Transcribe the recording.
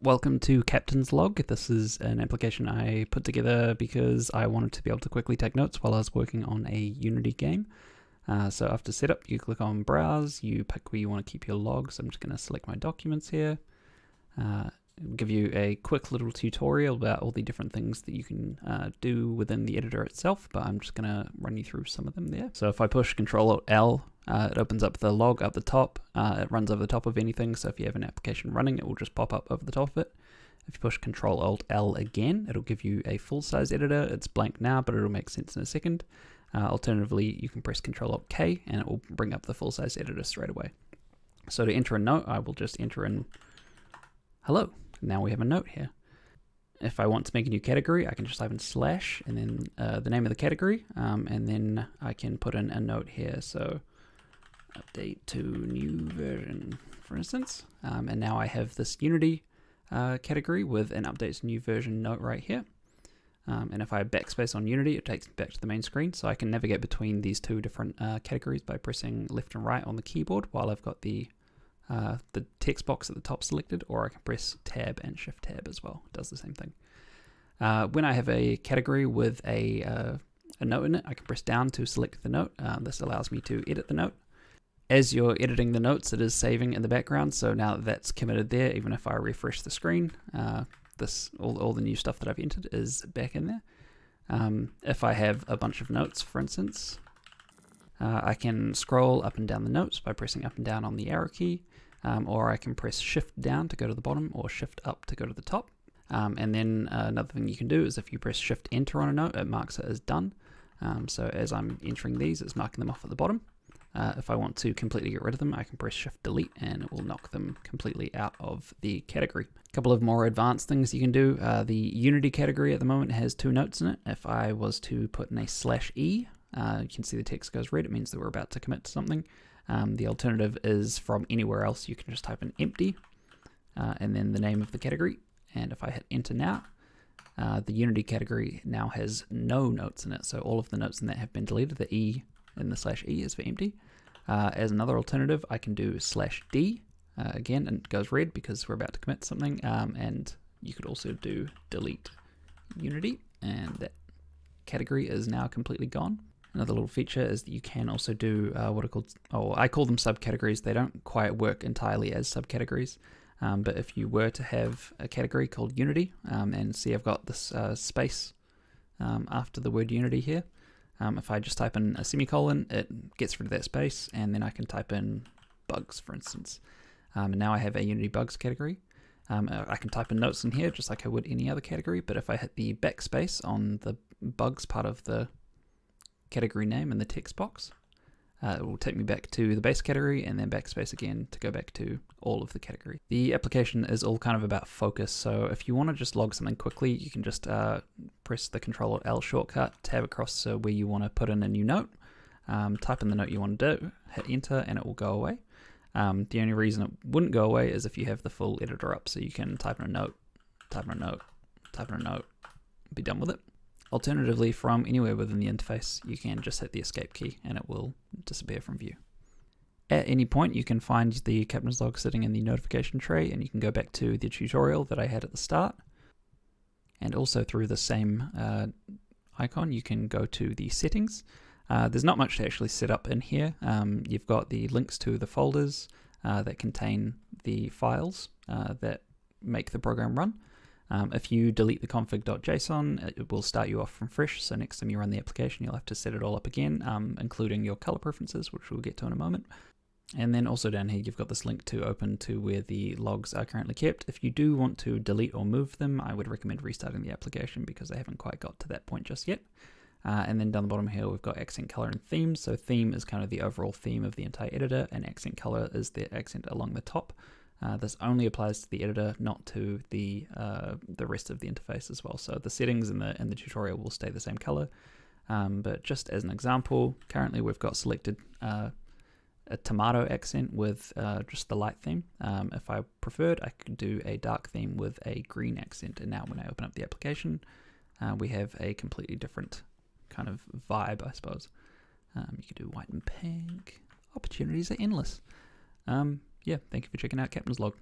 Welcome to Captain's Log. This is an application I put together because I wanted to be able to quickly take notes while I was working on a Unity game. So after setup, you click on Browse, you pick where you want to keep your logs. I'm just going to select my documents here. Give you a quick little tutorial about all the different things that you can do within the editor itself, but I'm just going to run you through some of them there. So if I push Ctrl-Alt-L, it opens up the log up the top. It runs over the top of anything, so if you have an application running, it will just pop up over the top of it. If you push Ctrl-Alt-L again, it'll give you a full-size editor. It's blank now, but it'll make sense in a second. Alternatively, you can press Ctrl-Alt-K, and it will bring up the full-size editor straight away. So to enter a note, I will just enter in hello. Now we have a note here. If I want to make a new category, I can just type in slash and then the name of the category, and then I can put in a note here. So update to new version, for instance. And now I have this Unity category with an update to new version note right here. And if I backspace on Unity, it takes me back to the main screen. So I can navigate between these two different categories by pressing left and right on the keyboard while I've got the text box at the top selected, or I can press Tab and Shift Tab as well. It does the same thing. When I have a category with a note in it, I can press down to select the note. This allows me to edit the note. As you're editing the notes, it is saving in the background, so now that that's committed there, even if I refresh the screen, all the new stuff that I've entered is back in there. If I have a bunch of notes, for instance, I can scroll up and down the notes by pressing up and down on the arrow key, or I can press Shift down to go to the bottom or Shift up to go to the top. And then another thing you can do is if you press Shift Enter on a note, it marks it as done. So as I'm entering these, it's marking them off at the bottom. If I want to completely get rid of them, I can press Shift Delete and it will knock them completely out of the category. A couple of more advanced things you can do. The Unity category at the moment has 2 notes in it. If I was to put in a /E, you can see the text goes red. It means that we're about to commit to something. The alternative is from anywhere else. You can just type in empty and then the name of the category. And if I hit enter now, the Unity category now has no notes in it. So all of the notes in that have been deleted. The E in the /E is for empty. As another alternative, I can do /D again, and it goes red because we're about to commit to something. And you could also do delete Unity, and that category is now completely gone. Another little feature is that you can also do what are called, I call them subcategories. They don't quite work entirely as subcategories, but if you were to have a category called Unity, and see I've got this space after the word Unity here, if I just type in a semicolon, it gets rid of that space, and then I can type in bugs, for instance. And now I have a Unity bugs category. I can type in notes in here just like I would any other category, but if I hit the backspace on the bugs part of the category name in the text box, it will take me back to the base category and then backspace again to go back to all of the category. The application is all kind of about focus, so if you want to just log something quickly, you can just press the Ctrl-L shortcut, tab across to where you want to put in a new note, type in the note you want to do, hit enter, and it will go away. The only reason it wouldn't go away is if you have the full editor up, so you can type in a note, type in a note, type in a note, be done with it. Alternatively, from anywhere within the interface, you can just hit the escape key and it will disappear from view. At any point, you can find the Captain's Log sitting in the notification tray, and you can go back to the tutorial that I had at the start. And also through the same icon, you can go to the settings. There's not much to actually set up in here. You've got the links to the folders that contain the files that make the program run. If you delete the config.json, it will start you off from fresh, so next time you run the application you'll have to set it all up again, including your color preferences, which we'll get to in a moment. And then also down here you've got this link to open to where the logs are currently kept. If you do want to delete or move them, I would recommend restarting the application because they haven't quite got to that point just yet. And then down the bottom here we've got accent color and themes. So theme is kind of the overall theme of the entire editor, and accent color is the accent along the top. This only applies to the editor, not to the rest of the interface as well. So the settings in the tutorial will stay the same color. But just as an example, currently we've got selected a tomato accent with just the light theme. If I preferred, I could do a dark theme with a green accent. And now when I open up the application, we have a completely different kind of vibe, I suppose. You could do white and pink. Opportunities are endless. Yeah, thank you for checking out Captain's Log.